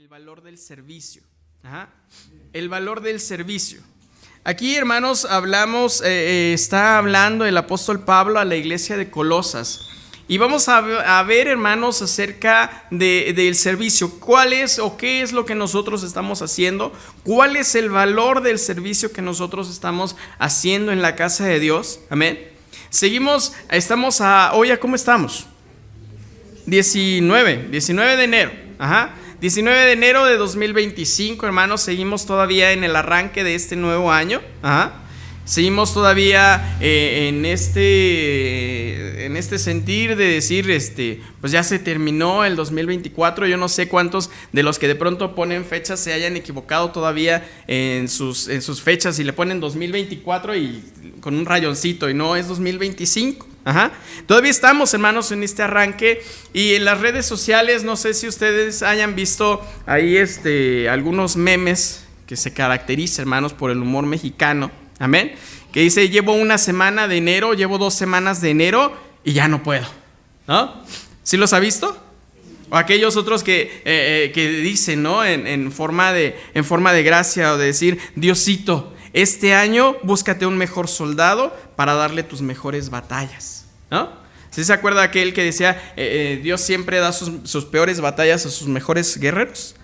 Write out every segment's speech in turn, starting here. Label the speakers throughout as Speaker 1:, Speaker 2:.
Speaker 1: El valor del servicio. Ajá. El valor del servicio. Aquí, hermanos, está hablando el apóstol Pablo a la iglesia de Colosas. Y vamos a ver, hermanos, acerca del servicio. ¿Cuál es o qué es lo que nosotros estamos haciendo? ¿Cuál es el valor del servicio que nosotros estamos haciendo en la casa de Dios? Amén. Seguimos, hoy, ¿cómo estamos? 19 de enero. Ajá. 19 de enero de 2025, hermanos, seguimos todavía en el arranque de este nuevo año. Ajá. Seguimos todavía en este sentir de decir, pues ya se terminó el 2024. Yo no sé cuántos de los que de pronto ponen fechas se hayan equivocado todavía en sus fechas y le ponen 2024 y con un rayoncito y no es 2025. Ajá. Todavía estamos, hermanos, en este arranque y en las redes sociales, no sé si ustedes hayan visto ahí algunos memes que se caracterizan, hermanos, por el humor mexicano. Amén. Que dice: llevo una semana de enero, llevo 2 semanas de enero y ya no puedo, ¿no? ¿Sí los ha visto? O aquellos otros que dicen, ¿no? En forma de gracia o de decir: Diosito, este año búscate un mejor soldado para darle tus mejores batallas, ¿no? ¿Sí se acuerda aquel que decía Dios siempre da sus peores batallas a sus mejores guerreros?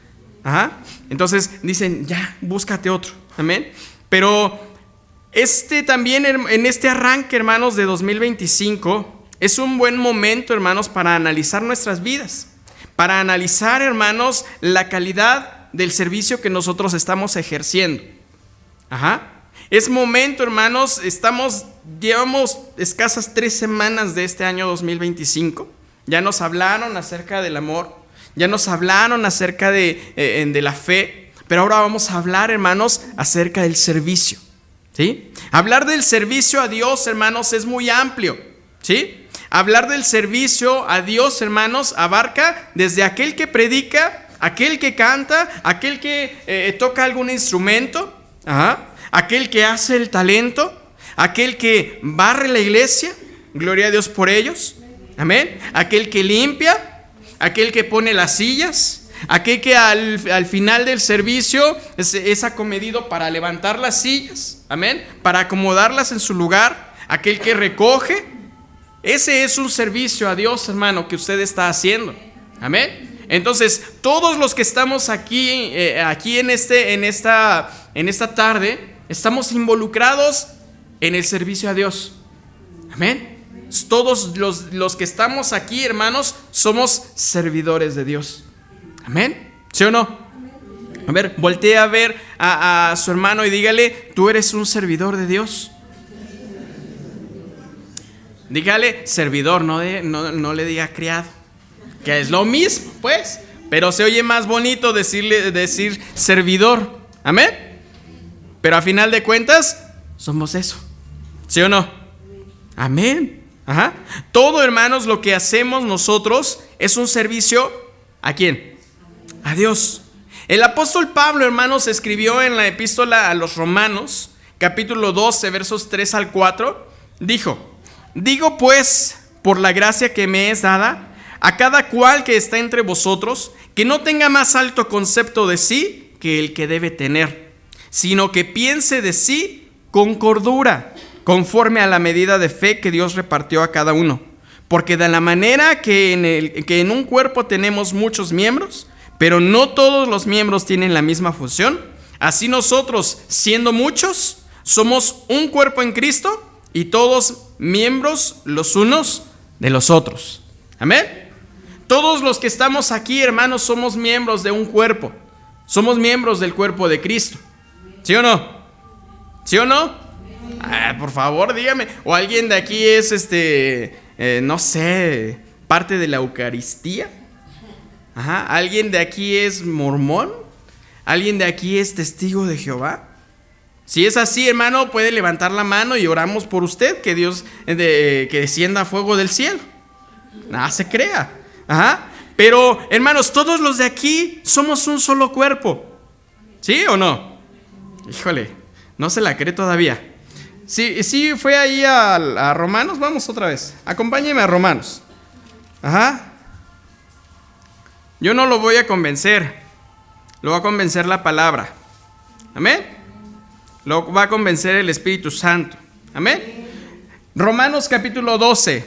Speaker 1: Ajá. Entonces dicen: ya, búscate otro. Amén. Pero también en este arranque, hermanos, de 2025 es un buen momento, hermanos, para analizar nuestras vidas, para analizar, hermanos, la calidad del servicio que nosotros estamos ejerciendo. Ajá. Es momento, hermanos, llevamos escasas 3 semanas de este año 2025. Ya nos hablaron acerca del amor, ya nos hablaron acerca de la fe, pero ahora vamos a hablar, hermanos, acerca del servicio. ¿Sí? Hablar del servicio a Dios, hermanos, es muy amplio. ¿Sí? Hablar del servicio a Dios, hermanos, abarca desde aquel que predica, aquel que canta, aquel que toca algún instrumento, ajá, aquel que hace el talento, aquel que barre la iglesia, gloria a Dios por ellos, amén, aquel que limpia, aquel que pone las sillas, aquel que al final del servicio es acomedido para levantar las sillas, amén, para acomodarlas en su lugar, aquel que recoge. Ese es un servicio a Dios, hermano, que usted está haciendo, amén. Entonces, todos los que estamos aquí en esta tarde, estamos involucrados en el servicio a Dios, amén. Todos los que estamos aquí, hermanos, somos servidores de Dios. Amén. ¿Sí o no? A ver, voltea a ver a su hermano y dígale: tú eres un servidor de Dios. Dígale servidor, no le diga criado, que es lo mismo, pues, pero se oye más bonito decir servidor. Amén. Pero a final de cuentas somos eso. ¿Sí o no? Amén. Ajá. Todo, hermanos, lo que hacemos nosotros es un servicio. ¿A quién? A Dios. El apóstol Pablo, hermanos, escribió en la epístola a los Romanos, capítulo 12, versos 3 al 4, digo pues, por la gracia que me es dada, a cada cual que está entre vosotros, que no tenga más alto concepto de sí que el que debe tener, sino que piense de sí con cordura, conforme a la medida de fe que Dios repartió a cada uno. Porque de la manera que en un cuerpo tenemos muchos miembros, pero no todos los miembros tienen la misma función, así nosotros, siendo muchos, somos un cuerpo en Cristo y todos miembros los unos de los otros. Amén. Todos los que estamos aquí, hermanos, somos miembros de un cuerpo. Somos miembros del cuerpo de Cristo. ¿Sí o no? ¿Sí o no? Por favor, dígame. O alguien de aquí es no sé, parte de la Eucaristía. Ajá. ¿Alguien de aquí es mormón? ¿Alguien de aquí es testigo de Jehová? Si es así, hermano, puede levantar la mano y oramos por usted, que Dios que descienda fuego del cielo. Nada se crea. Ajá. Pero, hermanos, todos los de aquí somos un solo cuerpo. ¿Sí o no? Híjole, no se la cree todavía. Sí, fue ahí a Romanos. Vamos otra vez. Acompáñeme a Romanos. Ajá. Yo no lo voy a convencer. Lo va a convencer la palabra. Amén. Lo va a convencer el Espíritu Santo. Amén. Romanos capítulo 12.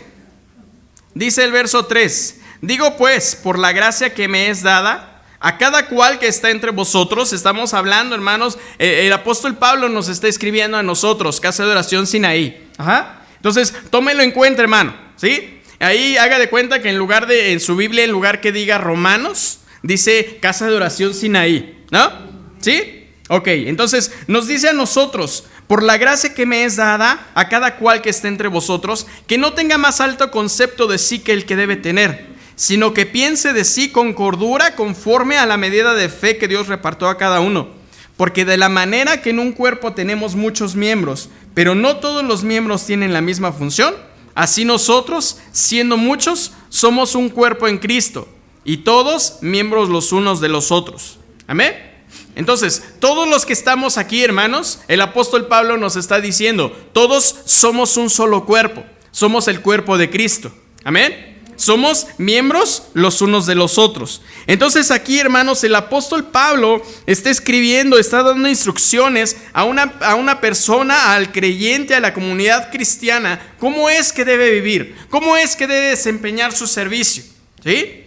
Speaker 1: Dice el verso 3. Digo pues, por la gracia que me es dada, a cada cual que está entre vosotros. Estamos hablando, hermanos, el apóstol Pablo nos está escribiendo a nosotros, Casa de Oración Sinaí. Ajá. Entonces, tómenlo en cuenta, hermano, ¿sí? Ahí haga de cuenta que en su Biblia, en lugar que diga Romanos, dice Casa de Oración Sinaí, ¿no? ¿Sí? Ok, entonces nos dice a nosotros, por la gracia que me es dada, a cada cual que esté entre vosotros, que no tenga más alto concepto de sí que el que debe tener, sino que piense de sí con cordura, conforme a la medida de fe que Dios repartió a cada uno. Porque de la manera que en un cuerpo tenemos muchos miembros, pero no todos los miembros tienen la misma función, así nosotros, siendo muchos, somos un cuerpo en Cristo, y todos miembros los unos de los otros. Amén. Entonces, todos los que estamos aquí, hermanos, el apóstol Pablo nos está diciendo, todos somos un solo cuerpo, somos el cuerpo de Cristo. Amén. Somos miembros los unos de los otros. Entonces aquí, hermanos, el apóstol Pablo está escribiendo, está dando instrucciones a una persona, al creyente, a la comunidad cristiana, cómo es que debe vivir, cómo es que debe desempeñar su servicio. ¿Sí?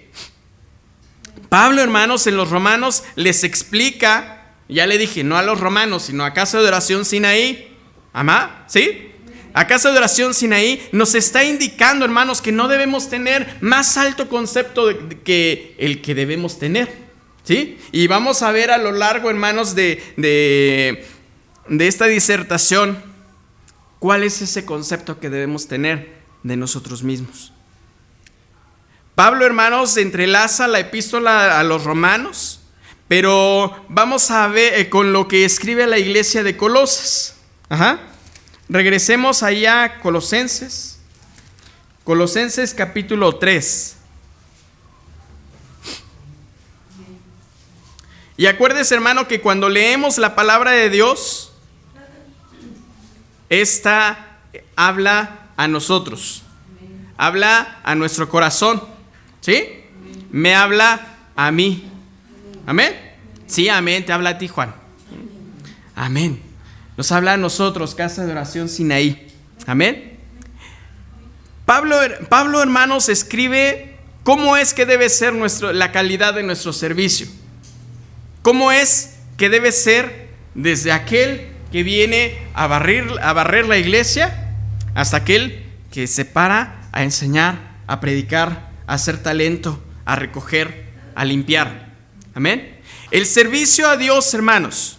Speaker 1: Pablo, hermanos, en los Romanos les explica, ya le dije, no a los romanos, sino a Casa de Oración Sinaí. ¿Amá? ¿Sí? A Casa de Oración Sinaí nos está indicando, hermanos, que no debemos tener más alto concepto que el que debemos tener, ¿sí? Y vamos a ver a lo largo, hermanos, de esta disertación, cuál es ese concepto que debemos tener de nosotros mismos. Pablo, hermanos, entrelaza la epístola a los romanos, pero vamos a ver con lo que escribe a la iglesia de Colosas. Ajá. Regresemos allá a Colosenses capítulo 3. Y acuérdese, hermano, que cuando leemos la palabra de Dios, esta habla a nosotros, habla a nuestro corazón, ¿sí? Me habla a mí. ¿Amén? Sí, amén, te habla a ti, Juan. Amén. Nos habla a nosotros, Casa de Oración Sinaí. Amén. Pablo, hermanos, escribe cómo es que debe ser la calidad de nuestro servicio. Cómo es que debe ser desde aquel que viene a barrer la iglesia hasta aquel que se para a enseñar, a predicar, a hacer talento, a recoger, a limpiar. Amén. El servicio a Dios, hermanos.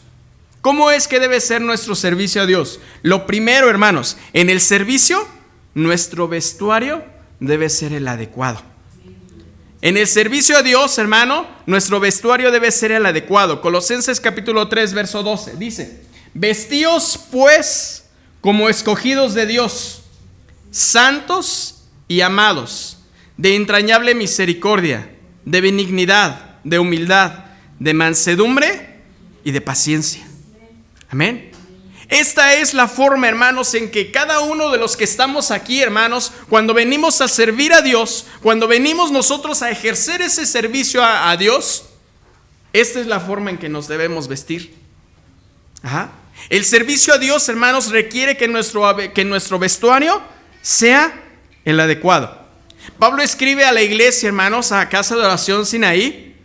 Speaker 1: ¿Cómo es que debe ser nuestro servicio a Dios? Lo primero, hermanos, en el servicio, nuestro vestuario debe ser el adecuado. En el servicio a Dios, hermano, nuestro vestuario debe ser el adecuado. Colosenses capítulo 3, verso 12, dice: vestíos pues como escogidos de Dios, santos y amados, de entrañable misericordia, de benignidad, de humildad, de mansedumbre y de paciencia. Amén. Esta es la forma, hermanos, en que cada uno de los que estamos aquí, hermanos, cuando venimos a servir a Dios, cuando venimos nosotros a ejercer ese servicio a Dios, esta es la forma en que nos debemos vestir. Ajá. El servicio a Dios, hermanos, requiere que nuestro vestuario sea el adecuado. Pablo escribe a la iglesia, hermanos, a Casa de Oración Sinaí,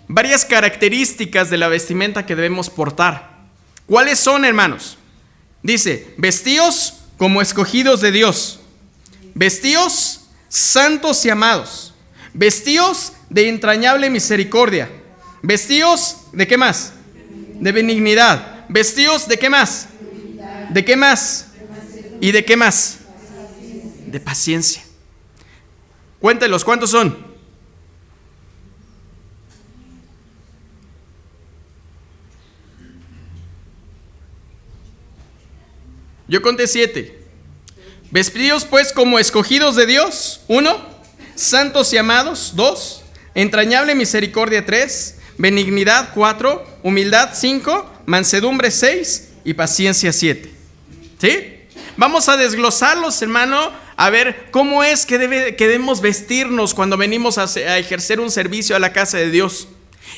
Speaker 1: varias características de la vestimenta que debemos portar. ¿Cuáles son, hermanos? Dice: vestíos como escogidos de Dios, vestíos santos y amados, vestíos de entrañable misericordia, vestíos ¿de qué más? De benignidad, vestíos ¿de qué más? ¿De qué más? ¿Y de qué más? De paciencia. Cuéntelos, ¿cuántos son? Yo conté 7. Vestidos pues como escogidos de Dios, 1. Santos y amados, 2. Entrañable misericordia, 3. Benignidad, 4. Humildad, 5. Mansedumbre, 6. Y paciencia, 7. ¿Sí? Vamos a desglosarlos, hermano, a ver cómo es que debemos vestirnos cuando venimos a ejercer un servicio a la casa de Dios.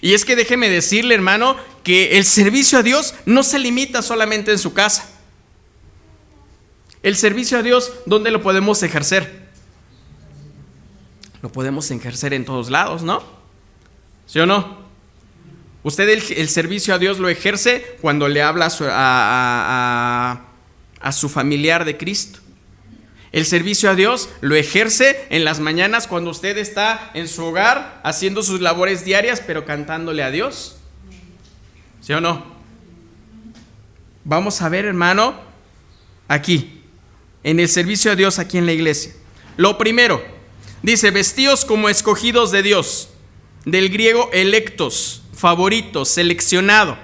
Speaker 1: Y es que déjeme decirle, hermano, que el servicio a Dios no se limita solamente en su casa. El servicio a Dios, ¿dónde lo podemos ejercer? Lo podemos ejercer en todos lados, ¿no? ¿Sí o no? Usted el servicio a Dios lo ejerce cuando le habla a su familiar de Cristo. El servicio a Dios lo ejerce en las mañanas cuando usted está en su hogar haciendo sus labores diarias, pero cantándole a Dios. ¿Sí o no? Vamos a ver, hermano, aquí, en el servicio a Dios aquí en la iglesia. Lo primero, dice, vestíos como escogidos de Dios. Del griego electos, favoritos, seleccionado.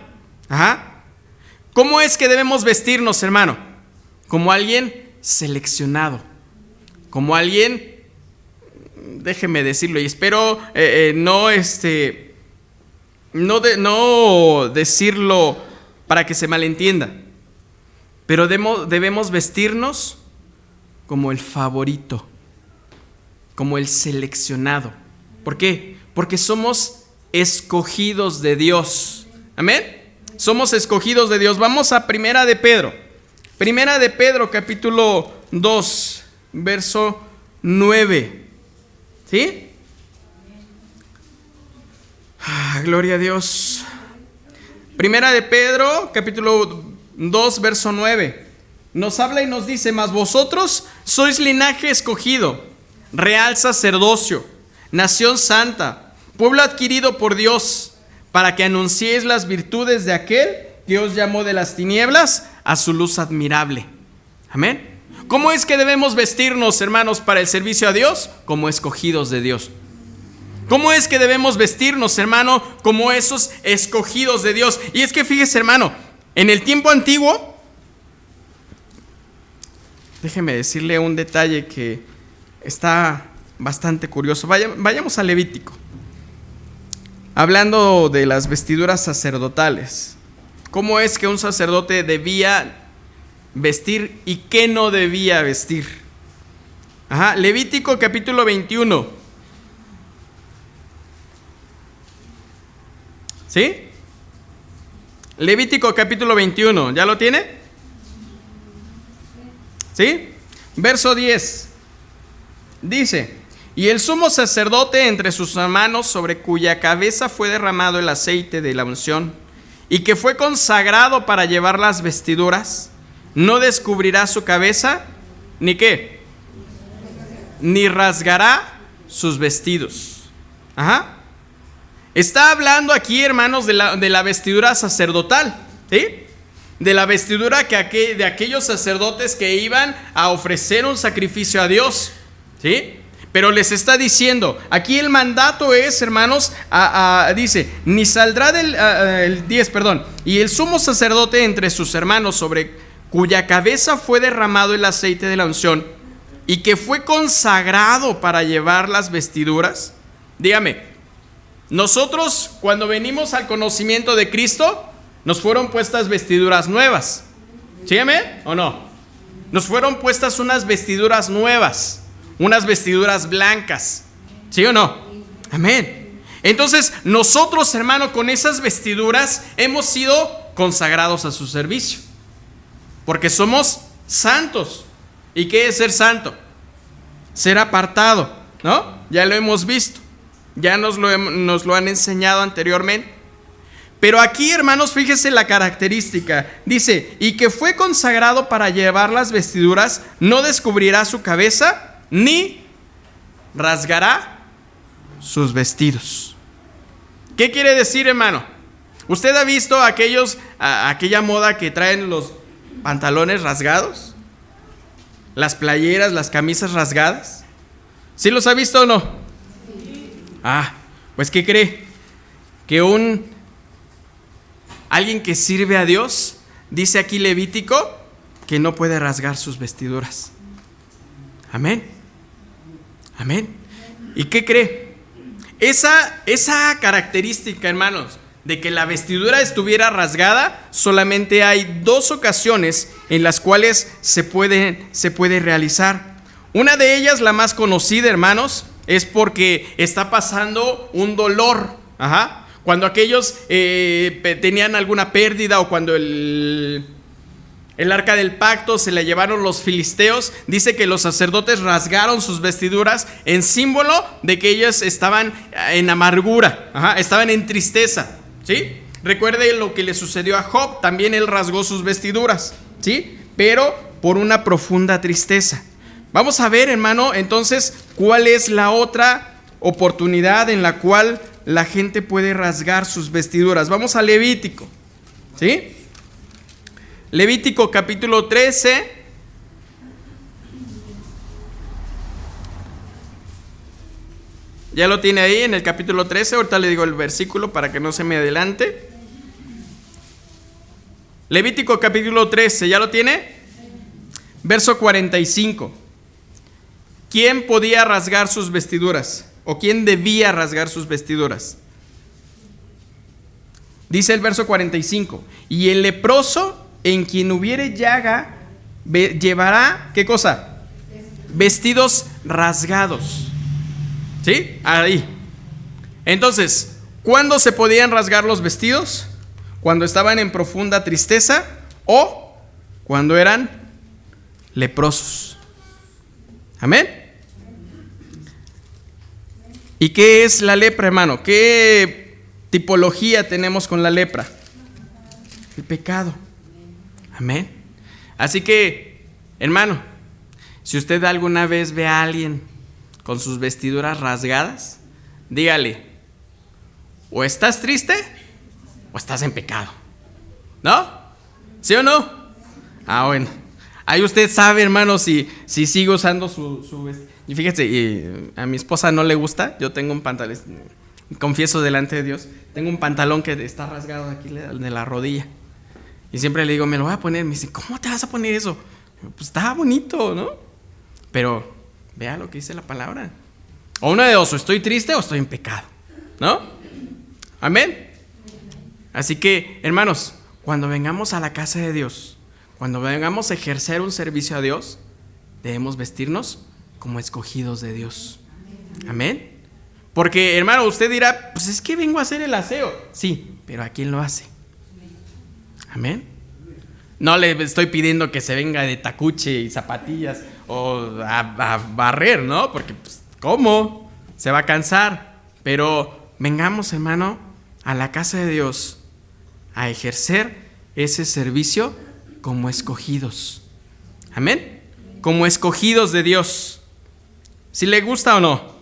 Speaker 1: Ajá. ¿Cómo es que debemos vestirnos, hermano? Como alguien seleccionado, como alguien, déjeme decirlo y espero no decirlo para que se malentienda, pero debemos vestirnos como el favorito, como el seleccionado. ¿Por qué? Porque somos escogidos de Dios. Amén. Somos escogidos de Dios. Vamos a Primera de Pedro. Primera de Pedro, capítulo 2, verso 9. ¿Sí? Gloria a Dios. Primera de Pedro, capítulo 2, verso 9. Nos habla y nos dice, mas vosotros sois linaje escogido, real sacerdocio, nación santa, pueblo adquirido por Dios, para que anunciéis las virtudes de aquel que os llamó de las tinieblas a su luz admirable. Amén. ¿Cómo es que debemos vestirnos, hermanos, para el servicio a Dios? Como escogidos de Dios. ¿Cómo es que debemos vestirnos, hermano, como esos escogidos de Dios? Y es que fíjese, hermano, en el tiempo antiguo, déjeme decirle un detalle que está bastante curioso. Vayamos a Levítico. Hablando de las vestiduras sacerdotales. ¿Cómo es que un sacerdote debía vestir y qué no debía vestir? Ajá, Levítico capítulo 21. ¿Sí? Levítico capítulo 21. ¿Ya lo tiene? ¿Sí? Verso 10. Dice: y el sumo sacerdote entre sus hermanos, sobre cuya cabeza fue derramado el aceite de la unción, y que fue consagrado para llevar las vestiduras, no descubrirá su cabeza, ni qué, ni rasgará sus vestidos. Ajá. Está hablando aquí, hermanos, de la vestidura sacerdotal, ¿sí? De la vestidura de aquellos sacerdotes que iban a ofrecer un sacrificio a Dios, ¿sí? Pero les está diciendo, aquí el mandato es, hermanos, dice, ni saldrá el 10, perdón, y el sumo sacerdote entre sus hermanos, sobre cuya cabeza fue derramado el aceite de la unción, y que fue consagrado para llevar las vestiduras. Dígame, nosotros cuando venimos al conocimiento de Cristo, nos fueron puestas vestiduras nuevas. ¿Sígueme o no? Nos fueron puestas unas vestiduras nuevas, unas vestiduras blancas. ¿Sí o no? Amén. Entonces nosotros, hermano, con esas vestiduras hemos sido consagrados a su servicio, porque somos santos. ¿Y qué es ser santo? Ser apartado, ¿no? Ya lo hemos visto, ya nos lo han enseñado anteriormente. Pero aquí, hermanos, fíjese la característica. Dice, y que fue consagrado para llevar las vestiduras, no descubrirá su cabeza, ni rasgará sus vestidos. ¿Qué quiere decir, hermano? ¿Usted ha visto aquella moda que traen los pantalones rasgados? Las playeras, las camisas rasgadas. ¿Sí los ha visto o no? Pues ¿qué cree? Que alguien que sirve a Dios, dice aquí Levítico, que no puede rasgar sus vestiduras. Amén. Amén. ¿Y qué cree? Esa característica, hermanos, de que la vestidura estuviera rasgada, solamente hay 2 ocasiones en las cuales se puede realizar. Una de ellas, la más conocida, hermanos, es porque está pasando un dolor. Ajá. Cuando aquellos tenían alguna pérdida, o cuando el arca del pacto se la llevaron los filisteos, dice que los sacerdotes rasgaron sus vestiduras en símbolo de que ellos estaban en amargura, estaban en tristeza, ¿sí? Recuerde lo que le sucedió a Job, también él rasgó sus vestiduras, ¿sí? Pero por una profunda tristeza. Vamos a ver, hermano, entonces, cuál es la otra oportunidad en la cual la gente puede rasgar sus vestiduras. Vamos a Levítico, ¿sí? Levítico capítulo 13. Ya lo tiene ahí en el capítulo 13. Ahorita le digo el versículo para que no se me adelante. Levítico capítulo 13, ¿ya lo tiene? Verso 45. ¿Quién podía rasgar sus vestiduras? ¿O quién debía rasgar sus vestiduras? Dice el verso 45. Y el leproso en quien hubiere llaga llevará, ¿qué cosa? Vestidos rasgados. ¿Sí? Ahí. Entonces, ¿cuándo se podían rasgar los vestidos? Cuando estaban en profunda tristeza o cuando eran leprosos. Amén. ¿Y qué es la lepra, hermano? ¿Qué tipología tenemos con la lepra? El pecado. Amén. Así que, hermano, si usted alguna vez ve a alguien con sus vestiduras rasgadas, dígale, o estás triste o estás en pecado, ¿no? ¿Sí o no? Bueno, ahí usted sabe, hermano, si sigue usando su vestido. Y fíjese, a mi esposa no le gusta. Yo tengo un pantalón, confieso delante de Dios, tengo un pantalón que está rasgado aquí de la rodilla. Y siempre le digo, me lo voy a poner. Me dice, ¿cómo te vas a poner eso? Pues está bonito, ¿no? Pero vea lo que dice la palabra. O una de dos, o estoy triste o estoy en pecado, ¿no? Amén. Así que, hermanos, cuando vengamos a la casa de Dios, cuando vengamos a ejercer un servicio a Dios, debemos vestirnos como escogidos de Dios. Amén. Porque, hermano, usted dirá, pues es que vengo a hacer el aseo. Sí, pero ¿a quién lo hace? Amén. No le estoy pidiendo que se venga de tacuche y zapatillas o a barrer, ¿no? Porque, pues, ¿cómo? Se va a cansar. Pero vengamos, hermano, a la casa de Dios a ejercer ese servicio como escogidos. Amén. Como escogidos de Dios. ¿Si le gusta o no?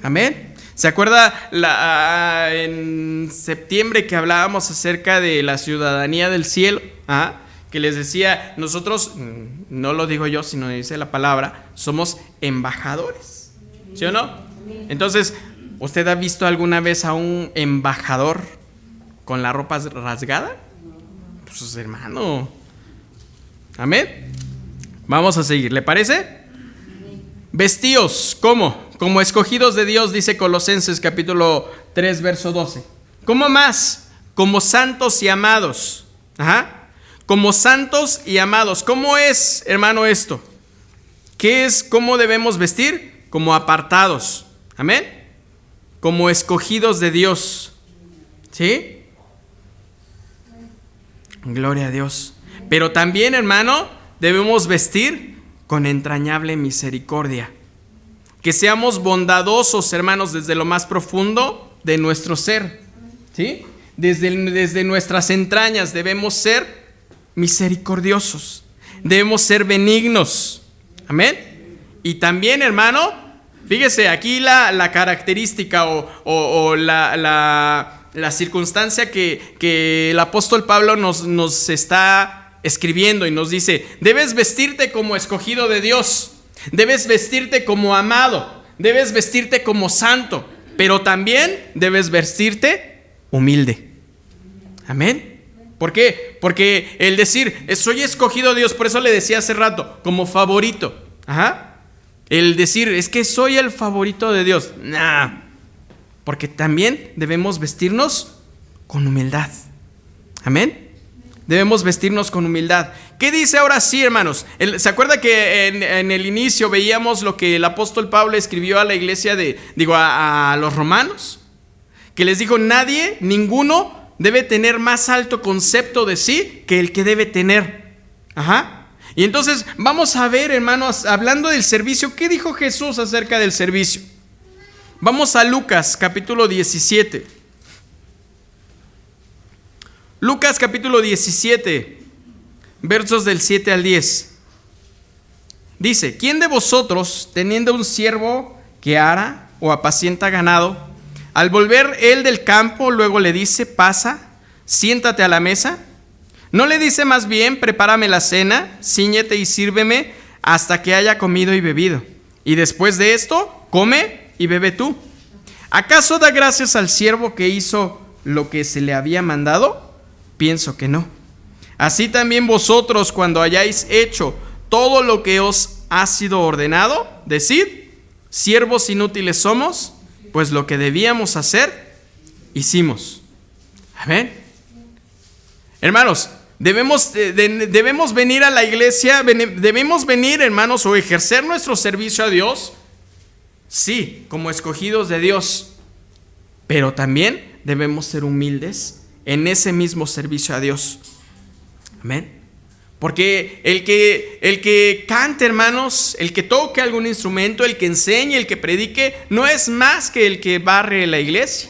Speaker 1: Amén. ¿Se acuerda en septiembre que hablábamos acerca de la ciudadanía del cielo? Que les decía, nosotros, no lo digo yo, sino dice la palabra, somos embajadores. ¿Sí o no? Entonces, ¿usted ha visto alguna vez a un embajador con la ropa rasgada? Pues, hermano. Amén. Vamos a seguir, ¿le parece? Vestíos, ¿cómo? Como escogidos de Dios, dice Colosenses capítulo 3, verso 12. ¿Cómo más? Como santos y amados. Como santos y amados. ¿Cómo es, hermano, esto? ¿Qué es? ¿Cómo debemos vestir? Como apartados. Amén. Como escogidos de Dios. ¿Sí? Gloria a Dios. Pero también, hermano, debemos vestir con entrañable misericordia. Que seamos bondadosos, hermanos, desde lo más profundo de nuestro ser. ¿Sí? Desde nuestras entrañas debemos ser misericordiosos. Debemos ser benignos. Amén. Y también, hermano, fíjese, aquí la característica o la circunstancia que el apóstol Pablo nos está escribiendo y nos dice: debes vestirte como escogido de Dios. Debes vestirte como amado, debes vestirte como santo, pero también debes vestirte humilde. Amén. ¿Por qué? Porque el decir, soy escogido de Dios, por eso le decía hace rato, como favorito. El decir, es que soy el favorito de Dios. Porque también debemos vestirnos con humildad. Amén. Debemos vestirnos con humildad. ¿Qué dice ahora sí, hermanos? ¿Se acuerda que en el inicio veíamos lo que el apóstol Pablo escribió a la iglesia a los romanos? que les dijo: ninguno debe tener más alto concepto de sí que el que debe tener. Y entonces vamos a ver, hermanos, hablando del servicio, ¿qué dijo Jesús acerca del servicio? Vamos a Lucas capítulo 17. Lucas capítulo 17, versos del 7 al 10. Dice: ¿quién de vosotros, teniendo un siervo que ara o apacienta ganado, al volver él del campo, luego le dice: pasa, siéntate a la mesa? ¿No le dice más bien: prepárame la cena, cíñete y sírveme hasta que haya comido y bebido, y después de esto, come y bebe tú? ¿Acaso da gracias al siervo que hizo lo que se le había mandado? Pienso que no. Así también vosotros, cuando hayáis hecho todo lo que os ha sido ordenado, decid: siervos inútiles somos, pues lo que debíamos hacer, hicimos. Amén. Hermanos, debemos venir a la iglesia, debemos venir, hermanos, o ejercer nuestro servicio a Dios, sí, como escogidos de Dios, pero también debemos ser humildes en ese mismo servicio a Dios. Amén. Porque el que cante, hermanos, el que toque algún instrumento, el que enseñe, el que predique, no es más que el que barre la iglesia.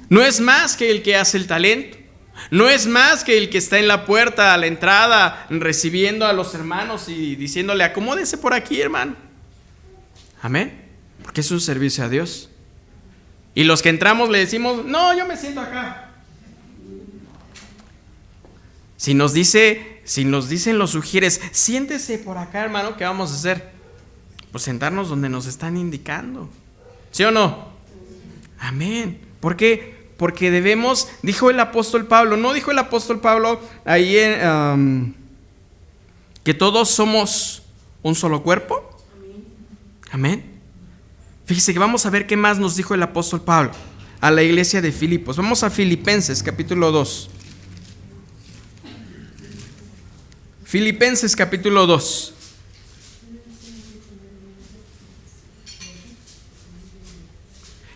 Speaker 1: No es más que el que hace el talento. No es más que el que está en la puerta, a la entrada, recibiendo a los hermanos y diciéndole: acomódese por aquí, hermano. Amén. Porque es un servicio a Dios. Y los que entramos le decimos: no, yo me siento acá. Si nos dicen los sugieres: siéntese por acá, hermano, ¿qué vamos a hacer? Pues sentarnos donde nos están indicando. ¿Sí o no? Amén. ¿Por qué? Porque debemos, dijo el apóstol Pablo, ¿no dijo el apóstol Pablo ahí que todos somos un solo cuerpo? Amén. Fíjese que vamos a ver qué más nos dijo el apóstol Pablo a la iglesia de Filipos. Vamos a Filipenses capítulo 2. Filipenses capítulo 2.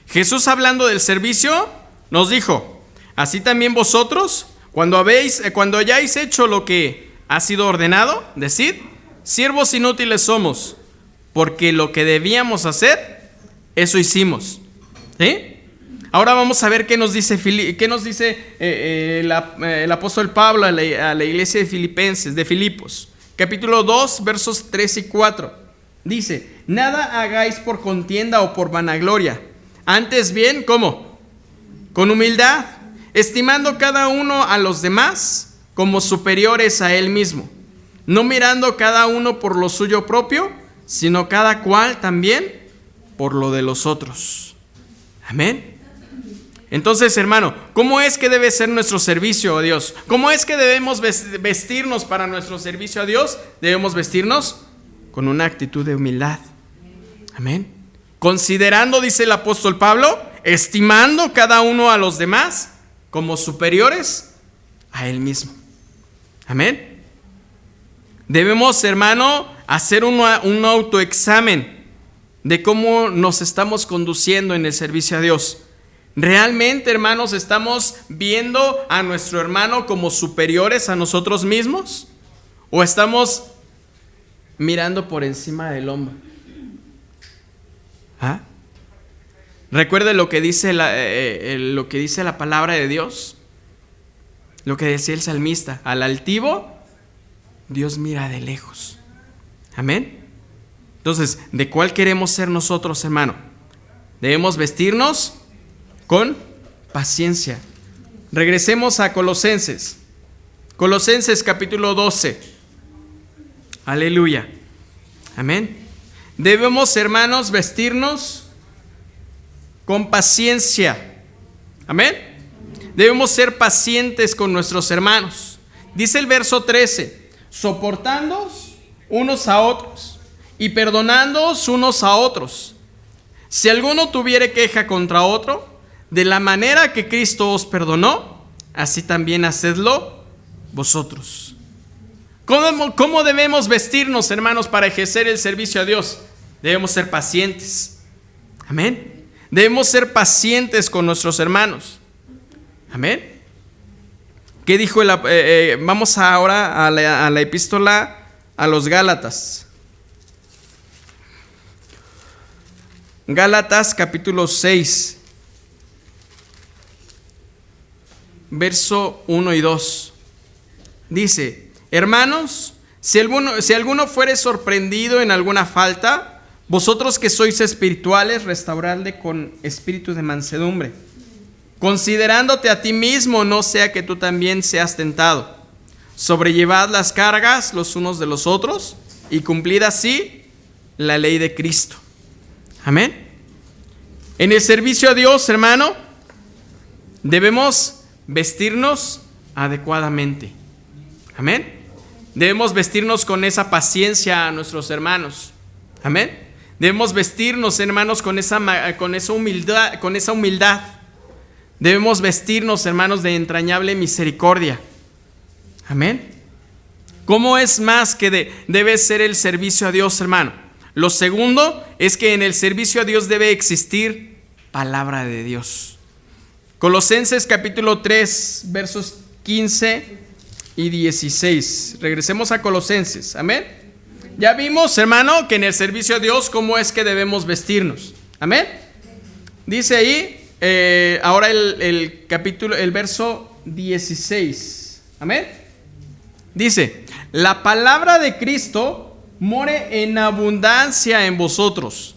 Speaker 1: Jesús, hablando del servicio, nos dijo: así también vosotros, cuando hayáis hecho lo que ha sido ordenado, decid: siervos inútiles somos, porque lo que debíamos hacer, eso hicimos. ¿Sí? Ahora vamos a ver qué nos dice el apóstol Pablo a la iglesia de Filipos. Capítulo 2, versos 3 y 4. Dice: nada hagáis por contienda o por vanagloria, antes bien, ¿cómo? Con humildad, estimando cada uno a los demás como superiores a él mismo, no mirando cada uno por lo suyo propio, sino cada cual también por lo de los otros. Amén. Entonces, hermano, ¿cómo es que debe ser nuestro servicio a Dios? ¿Cómo es que debemos vestirnos para nuestro servicio a Dios? Debemos vestirnos con una actitud de humildad. Amén. Considerando, dice el apóstol Pablo, estimando cada uno a los demás como superiores a él mismo. Amén. Debemos, hermano, hacer un autoexamen de cómo nos estamos conduciendo en el servicio a Dios. ¿Realmente, hermanos, estamos viendo a nuestro hermano como superiores a nosotros mismos? ¿O estamos mirando por encima del hombro? Recuerde lo que dice la palabra de Dios. Lo que decía el salmista: al altivo Dios mira de lejos. Amén. Entonces, ¿de cuál queremos ser nosotros, hermano? Debemos vestirnos con paciencia. Regresemos a Colosenses. Colosenses capítulo 12. Aleluya. Amén. Debemos, hermanos, vestirnos con paciencia. Amén. Debemos ser pacientes con nuestros hermanos. Dice el verso 13: soportándoos unos a otros y perdonándoos unos a otros. Si alguno tuviere queja contra otro, de la manera que Cristo os perdonó, así también hacedlo vosotros. ¿Cómo debemos vestirnos, hermanos, para ejercer el servicio a Dios? Debemos ser pacientes. Amén. Debemos ser pacientes con nuestros hermanos. Amén. ¿Qué dijo vamos ahora a la epístola a los Gálatas? Gálatas capítulo 6, verso 1 y 2. Dice: hermanos, si alguno fuere sorprendido en alguna falta, vosotros que sois espirituales, restauradle con espíritu de mansedumbre, considerándote a ti mismo, no sea que tú también seas tentado. Sobrellevad las cargas los unos de los otros y cumplid así la ley de Cristo. Amén. En el servicio a Dios, hermano, debemos vestirnos adecuadamente. Amén. Debemos vestirnos con esa paciencia a nuestros hermanos. Amén. Debemos vestirnos, hermanos, con esa humildad. Debemos vestirnos, hermanos, de entrañable misericordia. Amén. ¿Cómo es más que debe ser el servicio a Dios, hermano? Lo segundo es que en el servicio a Dios debe existir palabra de Dios. Colosenses capítulo 3, versos 15 y 16. Regresemos a Colosenses. Amén. Ya vimos, hermano, que en el servicio a Dios, ¿cómo es que debemos vestirnos? Amén. Dice ahí, ahora el verso 16. Amén. Dice: la palabra de Cristo more en abundancia en vosotros,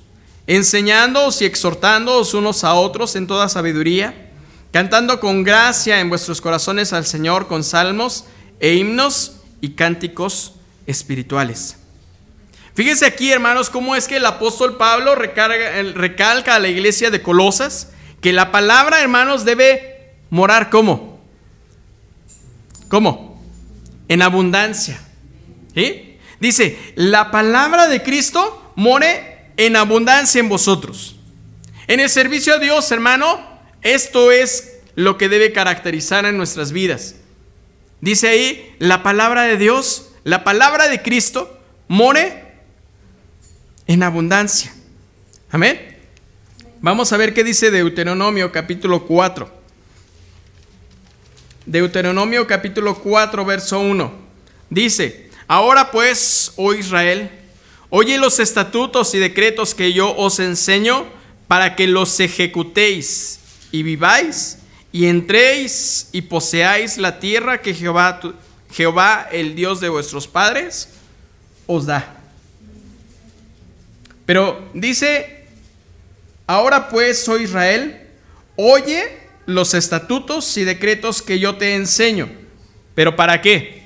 Speaker 1: enseñándoos y exhortándoos unos a otros en toda sabiduría, cantando con gracia en vuestros corazones al Señor con salmos e himnos y cánticos espirituales. Fíjense aquí, hermanos, cómo es que el apóstol Pablo recalca a la iglesia de Colosas que la palabra, hermanos, debe morar ¿cómo? ¿Cómo? En abundancia. ¿Sí? Dice: la palabra de Cristo more en abundancia en vosotros. En el servicio a Dios, hermano, esto es lo que debe caracterizar en nuestras vidas. Dice ahí: la palabra de Dios, la palabra de Cristo more en abundancia. Amén. Vamos a ver qué dice Deuteronomio capítulo 4. Deuteronomio capítulo 4, verso 1. Dice: ahora pues, oh Israel, oye los estatutos y decretos que yo os enseño, para que los ejecutéis y viváis, y entréis y poseáis la tierra que Jehová, el Dios de vuestros padres, os da. Pero dice: ahora pues, oh Israel, oye los estatutos y decretos que yo te enseño. ¿Pero para qué?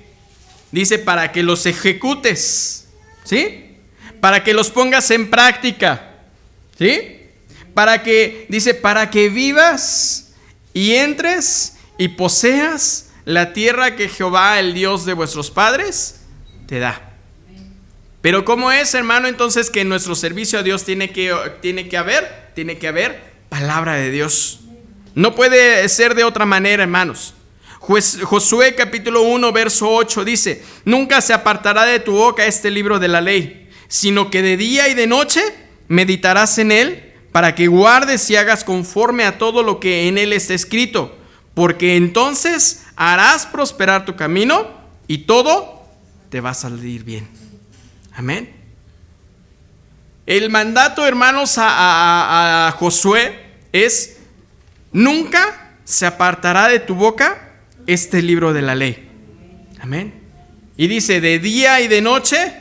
Speaker 1: Dice: para que los ejecutes, ¿sí? Para que los pongas en práctica, ¿sí? Para que vivas y entres y poseas la tierra que Jehová, el Dios de vuestros padres, te da. Pero ¿cómo es, hermano, entonces que en nuestro servicio a Dios tiene que haber palabra de Dios? No puede ser de otra manera, hermanos. Josué capítulo 1, verso 8 dice: nunca se apartará de tu boca este libro de la ley, sino que de día y de noche meditarás en él, para que guardes y hagas conforme a todo lo que en él está escrito, porque entonces harás prosperar tu camino y todo te va a salir bien. Amén. El mandato, hermanos, a Josué es: nunca se apartará de tu boca este libro de la ley. Amén. Y dice: de día y de noche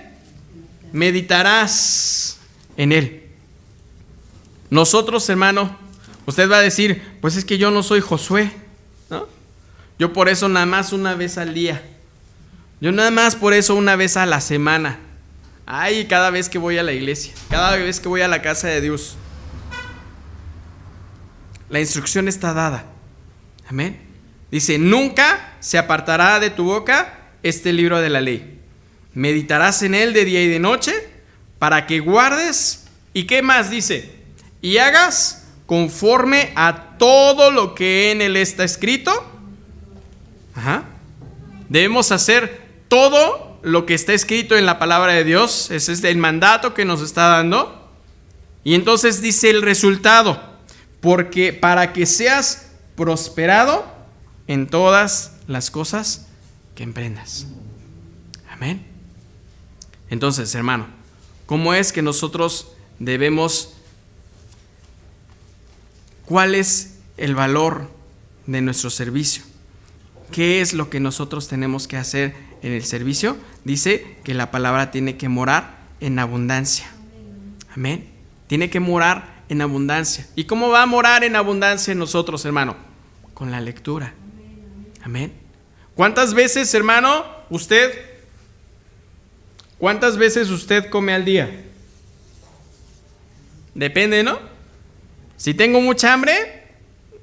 Speaker 1: meditarás en él. Nosotros, hermano, usted va a decir: pues es que yo no soy Josué, ¿no? Yo por eso nada más una vez al día. Yo nada más por eso una vez a la semana. Ay, cada vez que voy a la iglesia, cada vez que voy a la casa de Dios. La instrucción está dada. Amén. Dice: nunca se apartará de tu boca este libro de la ley. Meditarás en él de día y de noche, para que guardes. ¿Y qué más dice? Y hagas conforme a todo lo que en él está escrito. Ajá. Debemos hacer todo lo que está escrito en la palabra de Dios. Ese es el mandato que nos está dando. Y entonces dice el resultado: porque para que seas prosperado en todas las cosas que emprendas. Amén. Entonces, hermano, ¿cómo es que nosotros cuál es el valor de nuestro servicio? ¿Qué es lo que nosotros tenemos que hacer en el servicio? Dice que la palabra tiene que morar en abundancia. Amén. Tiene que morar en abundancia. ¿Y cómo va a morar en abundancia en nosotros, hermano? Con la lectura. Amén. ¿Cuántas veces, hermano, cuántas veces usted come al día? Depende, ¿no? Si tengo mucha hambre,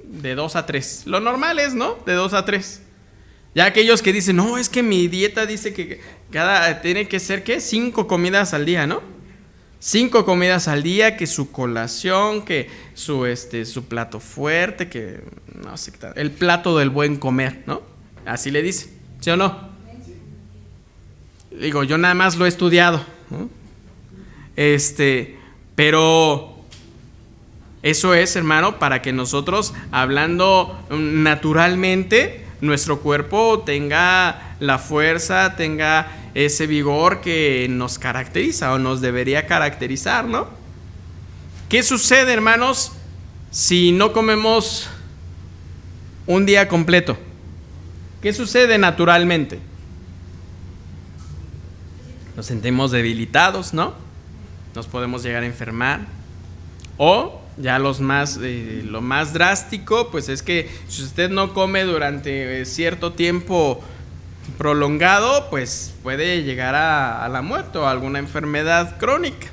Speaker 1: de 2 a 3. Lo normal es, ¿no? De 2 a 3. Ya aquellos que dicen, no, es que mi dieta dice que tiene que ser, ¿qué? 5 comidas al día, ¿no? 5 comidas al día, que su colación, que su plato fuerte, que no sé qué tal, el plato del buen comer, ¿no? Así le dicen, ¿sí o no? Digo, yo nada más lo he estudiado, ¿no? Pero eso es, hermano, para que nosotros, hablando naturalmente, nuestro cuerpo tenga la fuerza, tenga ese vigor que nos caracteriza o nos debería caracterizar, ¿no? ¿Qué sucede, hermanos, si no comemos un día completo? ¿Qué sucede naturalmente? Nos sentimos debilitados, ¿no? Nos podemos llegar a enfermar. O ya lo más drástico, pues es que si usted no come durante cierto tiempo prolongado, pues puede llegar a la muerte o a alguna enfermedad crónica,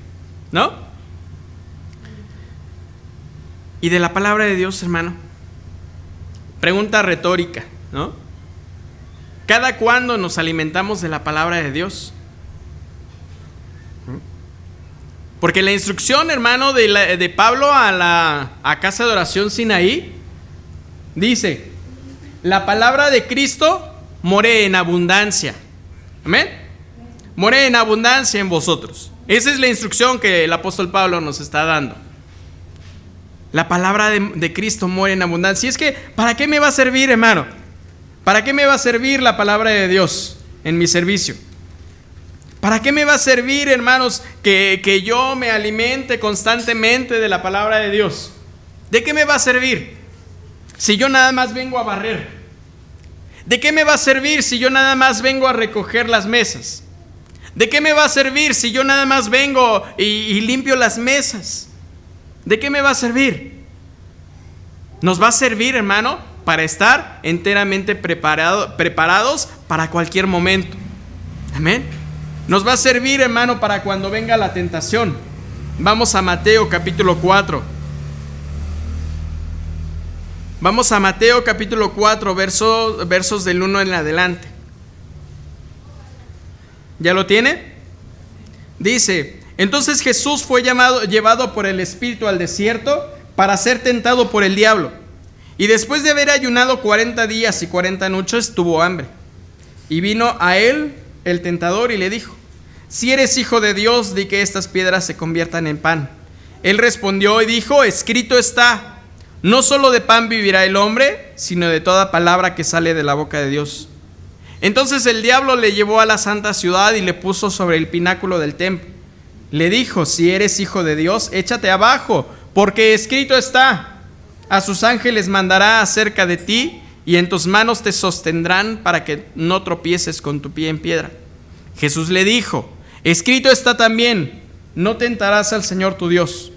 Speaker 1: ¿no? Y de la palabra de Dios, hermano, pregunta retórica, ¿no? ¿Cada cuándo nos alimentamos de la palabra de Dios? Porque la instrucción, hermano, de Pablo a casa de oración Sinaí dice: la palabra de Cristo more en abundancia. Amén. More en abundancia en vosotros. Esa es la instrucción que el apóstol Pablo nos está dando. La palabra de Cristo more en abundancia. Y es que, ¿para qué me va a servir, hermano? ¿Para qué me va a servir la palabra de Dios en mi servicio? ¿Para qué me va a servir, hermanos, que yo me alimente constantemente de la palabra de Dios? ¿De qué me va a servir si yo nada más vengo a barrer? ¿De qué me va a servir si yo nada más vengo a recoger las mesas? ¿De qué me va a servir si yo nada más vengo y limpio las mesas? ¿De qué me va a servir? Nos va a servir, hermano, para estar enteramente preparados para cualquier momento. Amén. Nos va a servir, hermano, para cuando venga la tentación. Vamos a Mateo capítulo 4. Vamos a Mateo capítulo 4, versos del 1 en adelante. ¿Ya lo tiene? Dice: entonces Jesús fue llevado por el Espíritu al desierto para ser tentado por el diablo. Y después de haber ayunado 40 días y 40 noches, tuvo hambre. Y vino a él el tentador y le dijo: si eres hijo de Dios, di que estas piedras se conviertan en pan. Él respondió y dijo: escrito está, no solo de pan vivirá el hombre, sino de toda palabra que sale de la boca de Dios. Entonces el diablo le llevó a la santa ciudad y le puso sobre el pináculo del templo. Le dijo: si eres hijo de Dios, échate abajo, porque escrito está: a sus ángeles mandará acerca de ti, y en tus manos te sostendrán para que no tropieces con tu pie en piedra. Jesús le dijo: escrito está también, no tentarás al Señor tu Dios.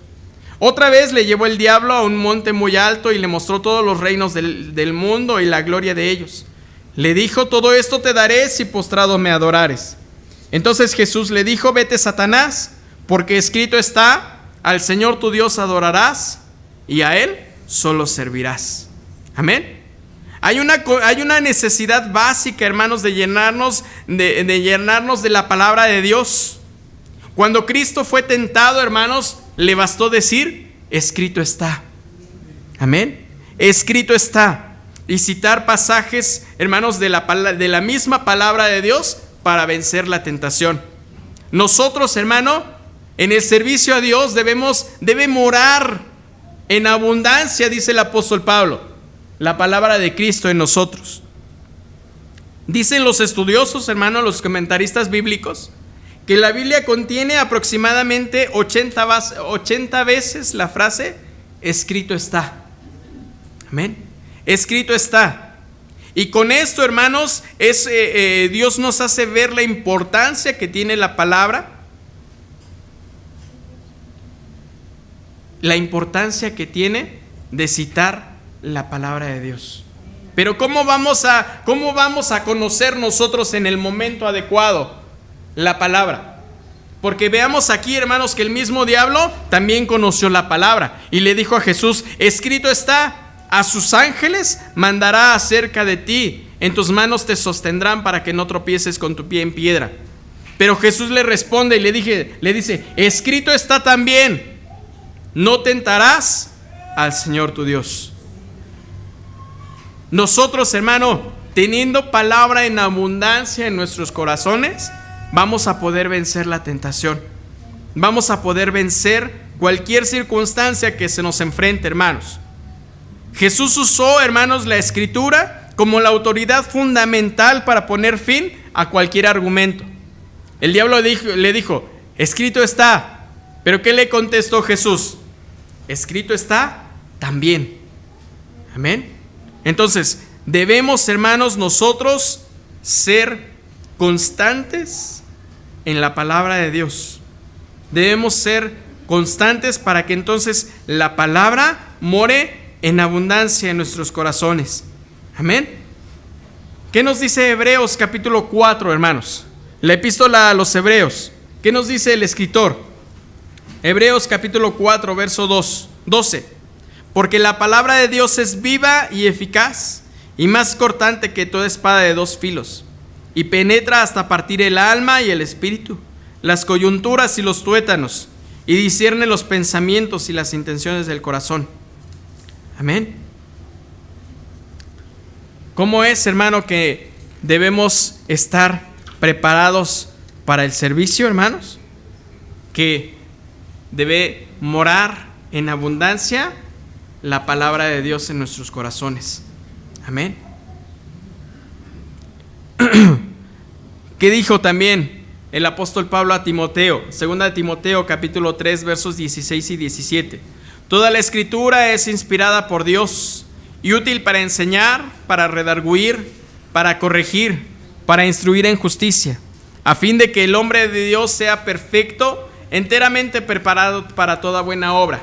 Speaker 1: Otra vez le llevó el diablo a un monte muy alto y le mostró todos los reinos del mundo y la gloria de ellos. Le dijo: todo esto te daré si postrado me adorares. Entonces Jesús le dijo: vete, Satanás, porque escrito está: al Señor tu Dios adorarás y a Él solo servirás. Amén. Hay una necesidad básica, hermanos, de llenarnos de la palabra de Dios. Cuando Cristo fue tentado, hermanos, le bastó decir: escrito está. Amén. Escrito está. Y citar pasajes, hermanos, de la misma palabra de Dios para vencer la tentación. Nosotros, hermano, en el servicio a Dios debe morar en abundancia, dice el apóstol Pablo, la palabra de Cristo en nosotros. Dicen los estudiosos, hermanos, los comentaristas bíblicos, que la Biblia contiene aproximadamente 80 veces la frase escrito está. Amén. Escrito está. Y con esto, hermanos, Dios nos hace ver la importancia que tiene la palabra, la importancia que tiene de citar la palabra de Dios. Pero ¿cómo vamos a conocer nosotros en el momento adecuado la palabra? Porque veamos aquí, hermanos, que el mismo diablo también conoció la palabra y le dijo a Jesús: escrito está, a sus ángeles mandará acerca de ti, en tus manos te sostendrán para que no tropieces con tu pie en piedra. Pero Jesús le responde y le dice: escrito está también, no tentarás al Señor tu Dios. Nosotros, hermano, teniendo palabra en abundancia en nuestros corazones, vamos a poder vencer la tentación. Vamos a poder vencer cualquier circunstancia que se nos enfrente, hermanos. Jesús usó, hermanos, la Escritura como la autoridad fundamental para poner fin a cualquier argumento. El diablo le dijo: escrito está. ¿Pero qué le contestó Jesús? Escrito está también. Amén. Entonces, debemos, hermanos, nosotros ser constantes en la palabra de Dios. Debemos ser constantes para que entonces la palabra more en abundancia en nuestros corazones. Amén. ¿Qué nos dice Hebreos capítulo 4, hermanos? La epístola a los Hebreos. ¿Qué nos dice el escritor? Hebreos capítulo 4, verso 12. Porque la palabra de Dios es viva y eficaz, y más cortante que toda espada de dos filos, y penetra hasta partir el alma y el espíritu, las coyunturas y los tuétanos, y discierne los pensamientos y las intenciones del corazón. Amén. ¿Cómo es, hermano, que debemos estar preparados para el servicio, hermanos? Que debe morar en abundancia la palabra de Dios en nuestros corazones. Amén. ¿Qué dijo también el apóstol Pablo a Timoteo? Segunda de Timoteo capítulo 3 versos 16 y 17. Toda la escritura es inspirada por Dios y útil para enseñar, para redarguir, para corregir, para instruir en justicia, a fin de que el hombre de Dios sea perfecto, enteramente preparado para toda buena obra.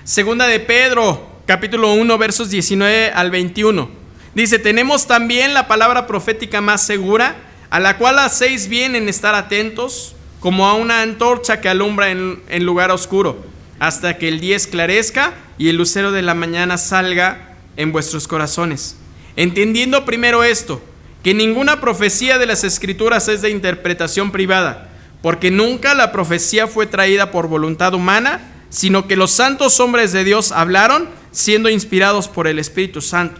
Speaker 1: Segunda de Pedro, capítulo 1, versos 19 al 21. Dice: tenemos también la palabra profética más segura, a la cual hacéis bien en estar atentos, como a una antorcha que alumbra en lugar oscuro, hasta que el día esclarezca y el lucero de la mañana salga en vuestros corazones. Entendiendo primero esto, que ninguna profecía de las Escrituras es de interpretación privada, porque nunca la profecía fue traída por voluntad humana, sino que los santos hombres de Dios hablaron siendo inspirados por el Espíritu Santo.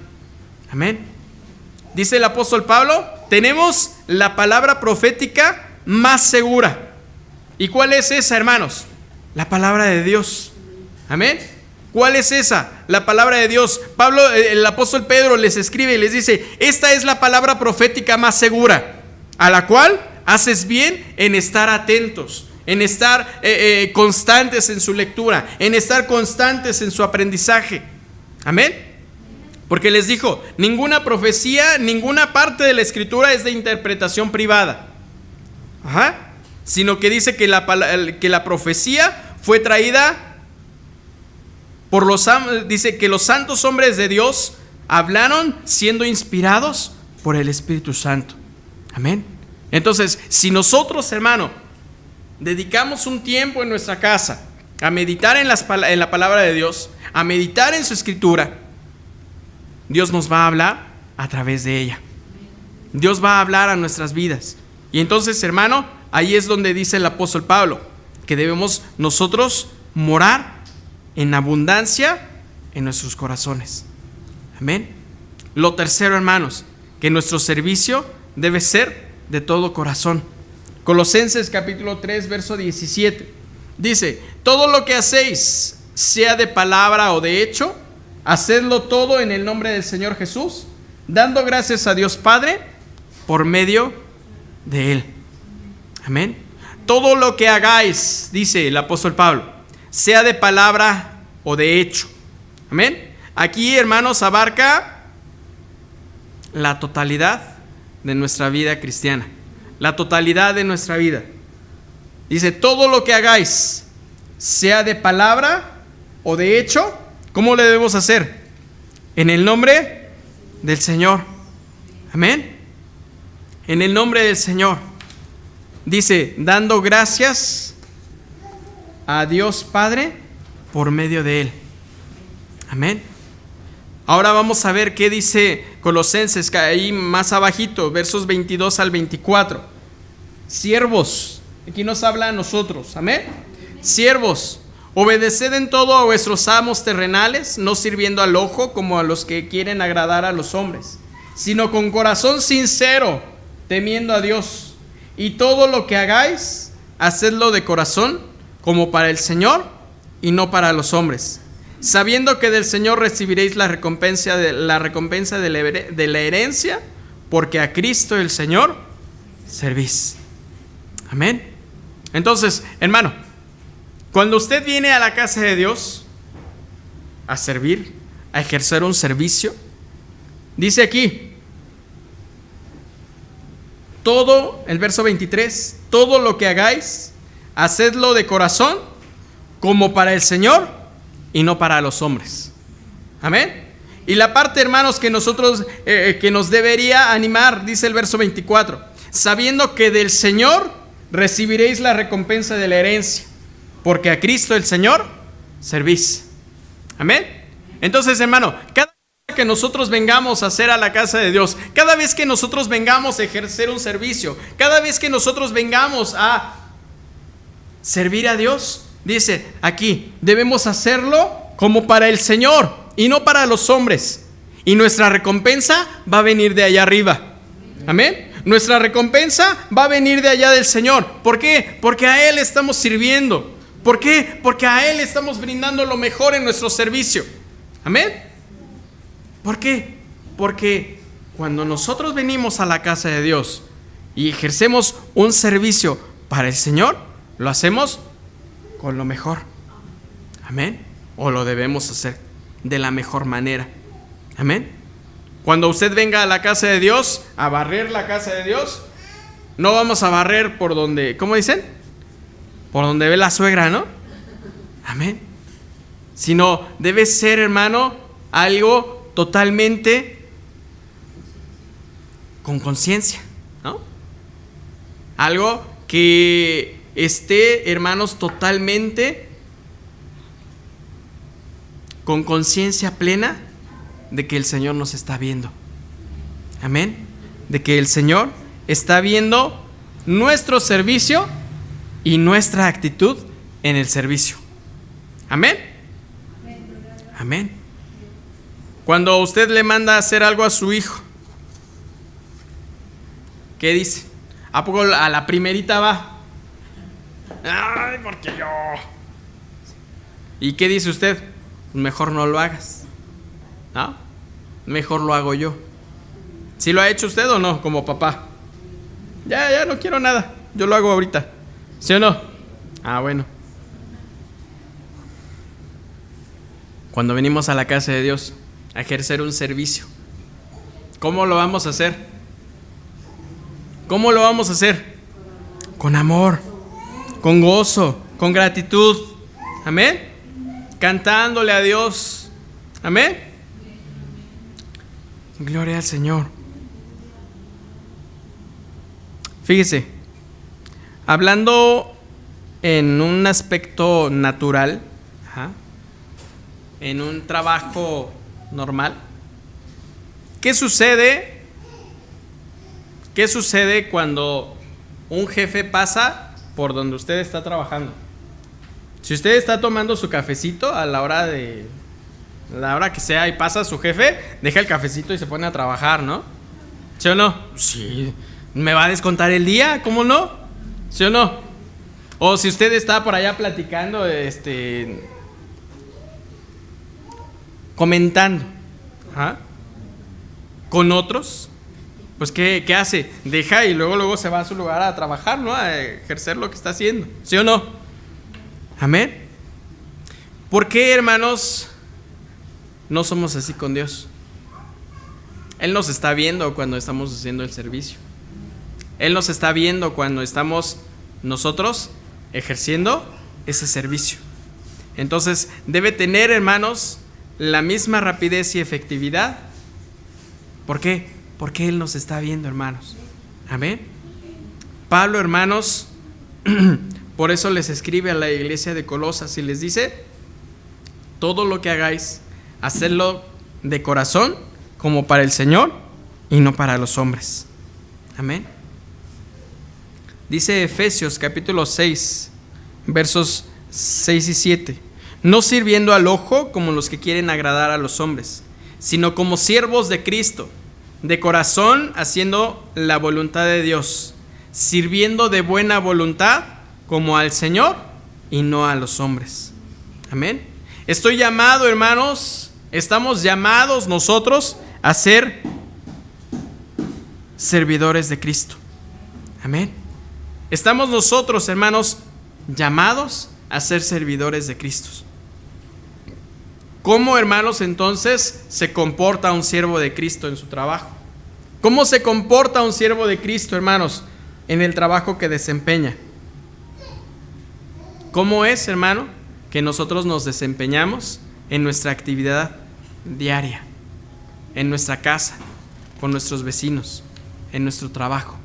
Speaker 1: Amén. Dice el apóstol Pablo: tenemos la palabra profética más segura. ¿Y cuál es esa, hermanos? La palabra de Dios. Amén. ¿Cuál es esa? La palabra de Dios. El apóstol Pedro les escribe y les dice: esta es la palabra profética más segura, a la cual haces bien en estar atentos, en estar constantes en su lectura, en estar constantes en su aprendizaje. Amén. Porque les dijo: ninguna profecía, ninguna parte de la Escritura es de interpretación privada. Sino que dice que la profecía fue traída dice que los santos hombres de Dios hablaron siendo inspirados por el Espíritu Santo. Amén. Entonces, si nosotros, hermano, dedicamos un tiempo en nuestra casa a meditar en la palabra de Dios, a meditar en su Escritura, Dios nos va a hablar a través de ella. Dios va a hablar a nuestras vidas. Y entonces, hermano, ahí es donde dice el apóstol Pablo que debemos nosotros morar en abundancia en nuestros corazones. Amén. Lo tercero, hermanos, que nuestro servicio debe ser de todo corazón. Colosenses capítulo 3 verso 17 dice: todo lo que hacéis, sea de palabra o de hecho, hacedlo todo en el nombre del Señor Jesús, dando gracias a Dios Padre por medio de Él. Amén. Todo lo que hagáis, dice el apóstol Pablo, sea de palabra o de hecho. Amén. Aquí, hermanos, abarca la totalidad de nuestra vida cristiana. La totalidad de nuestra vida. Dice, todo lo que hagáis, sea de palabra o de hecho, ¿cómo le debemos hacer? En el nombre del Señor. Amén. En el nombre del Señor. Dice, dando gracias a Dios Padre por medio de Él. Amén. Ahora vamos a ver qué dice Colosenses, que ahí más abajito, versos 22 al 24. Siervos, aquí nos habla a nosotros. Amén. Siervos, obedeced en todo a vuestros amos terrenales, no sirviendo al ojo como a los que quieren agradar a los hombres, sino con corazón sincero, temiendo a Dios. Y todo lo que hagáis, hacedlo de corazón, como para el Señor y no para los hombres, sabiendo que del Señor recibiréis la recompensa de la herencia, porque a Cristo el Señor servís. Amén. Entonces, hermano, cuando usted viene a la casa de Dios a servir, a ejercer un servicio, dice aquí, todo, el verso 23, todo lo que hagáis, hacedlo de corazón, como para el Señor y no para los hombres. Amén. Y la parte, hermanos, que nosotros, que nos debería animar, dice el verso 24, sabiendo que del Señor recibiréis la recompensa de la herencia, porque a Cristo el Señor servís. Amén. Entonces, hermano, cada vez que nosotros vengamos a hacer a la casa de Dios, cada vez que nosotros vengamos a ejercer un servicio, cada vez que nosotros vengamos a servir a Dios, dice aquí, debemos hacerlo como para el Señor y no para los hombres. Y nuestra recompensa va a venir de allá arriba. Amén. Nuestra recompensa va a venir de allá del Señor. ¿Por qué? Porque a Él estamos sirviendo. ¿Por qué? Porque a Él estamos brindando lo mejor en nuestro servicio. Amén. ¿Por qué? Porque cuando nosotros venimos a la casa de Dios y ejercemos un servicio para el Señor, lo hacemos con lo mejor. Amén. O lo debemos hacer de la mejor manera. Amén. Cuando usted venga a la casa de Dios, a barrer la casa de Dios, no vamos a barrer por donde, ¿cómo dicen? Por donde ve la suegra, ¿no? Amén. Sino debe ser, hermano, algo totalmente con conciencia, ¿no? Algo que esté, hermanos, totalmente con conciencia plena de que el Señor nos está viendo. Amén. De que el Señor está viendo nuestro servicio y nuestra actitud en el servicio. Amén. Amén. Cuando usted le manda a hacer algo a su hijo, ¿qué dice? ¿A poco a la primerita va? Ay, porque yo. ¿Y qué dice usted? Mejor no lo hagas. ¿No? Mejor lo hago yo. ¿Sí lo ha hecho usted o no? Como papá. Ya no quiero nada. Yo lo hago ahorita. ¿Sí o no? Ah, bueno. Cuando venimos a la casa de Dios a ejercer un servicio, ¿cómo lo vamos a hacer? ¿Cómo lo vamos a hacer? Con amor, con gozo, con gratitud. Amén. Cantándole a Dios. Amén. Gloria al Señor. Fíjese, hablando en un aspecto natural, en un trabajo normal, ¿qué sucede? ¿Qué sucede cuando un jefe pasa por donde usted está trabajando? Si usted está tomando su cafecito a la hora que sea y pasa su jefe, deja el cafecito y se pone a trabajar, ¿no? ¿Sí o no? Sí. ¿Me va a descontar el día? ¿Cómo no? ¿Sí o no? O si usted está por allá platicando, comentando con otros, pues ¿qué hace? Deja y luego se va a su lugar a trabajar, ¿no? A ejercer lo que está haciendo, ¿sí o no? Amén. ¿Por qué, hermanos, no somos así con Dios? Él nos está viendo cuando estamos haciendo el servicio. Él nos está viendo cuando estamos nosotros ejerciendo ese servicio. Entonces debe tener, hermanos, la misma rapidez y efectividad. ¿Por qué? Porque Él nos está viendo, hermanos. Amén. Pablo, hermanos, por eso les escribe a la iglesia de Colosas y les dice: todo lo que hagáis, hacedlo de corazón, como para el Señor y no para los hombres. Amén. Dice Efesios capítulo 6, versos 6 y 7: no sirviendo al ojo como los que quieren agradar a los hombres, sino como siervos de Cristo, de corazón haciendo la voluntad de Dios, sirviendo de buena voluntad como al Señor y no a los hombres. Amén. Estoy llamado, hermanos, estamos llamados nosotros a ser servidores de Cristo. Amén. Estamos nosotros, hermanos, llamados a ser servidores de Cristo. ¿Cómo, hermanos, entonces se comporta un siervo de Cristo en su trabajo? ¿Cómo se comporta un siervo de Cristo, hermanos, en el trabajo que desempeña? ¿Cómo es, hermano, que nosotros nos desempeñamos en nuestra actividad diaria, en nuestra casa, con nuestros vecinos, en nuestro trabajo?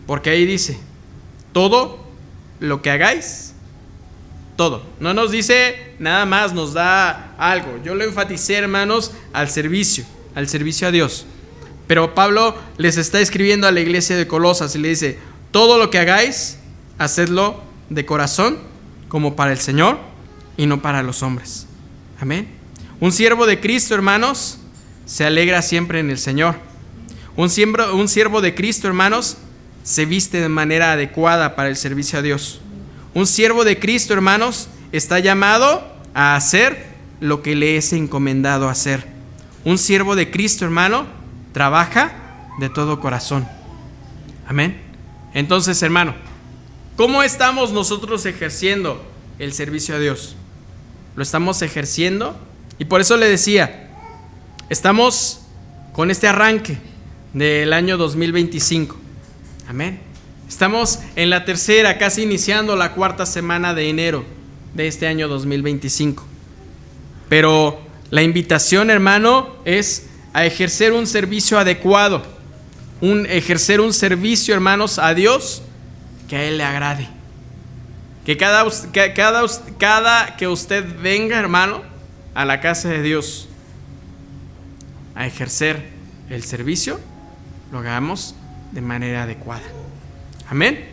Speaker 1: Porque ahí dice: todo lo que hagáis, todo. No nos dice nada más, nos da algo. Yo lo enfaticé, hermanos, al servicio a Dios. Pero Pablo les está escribiendo a la iglesia de Colosas y le dice: todo lo que hagáis, hacedlo de corazón, como para el Señor y no para los hombres. Amén. Un siervo de Cristo, hermanos, se alegra siempre en el Señor. Un siervo de Cristo, hermanos, se viste de manera adecuada para el servicio a Dios. Un siervo de Cristo, hermanos, está llamado a hacer lo que le es encomendado hacer. Un siervo de Cristo, hermano, trabaja de todo corazón. Amén. Entonces, hermano, ¿cómo estamos nosotros ejerciendo el servicio a Dios? Lo estamos ejerciendo, y por eso le decía, estamos con este arranque del año 2025. Amén. Estamos en la tercera, casi iniciando la cuarta semana de enero de este año 2025. Pero la invitación, hermano, es a ejercer un servicio adecuado, ejercer un servicio, hermanos, a Dios que a Él le agrade. Que cada que usted venga, hermano, a la casa de Dios a ejercer el servicio, lo hagamos de manera adecuada. Amén.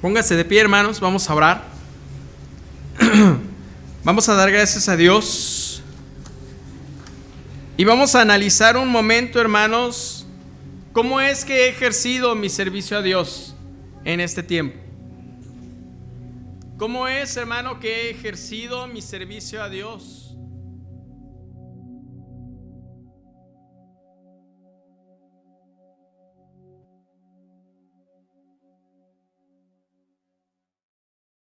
Speaker 1: Póngase de pie, hermanos, vamos a orar. Vamos a dar gracias a Dios y vamos a analizar un momento, hermanos, cómo es que he ejercido mi servicio a Dios en este tiempo. ¿Cómo es, hermano, que he ejercido mi servicio a Dios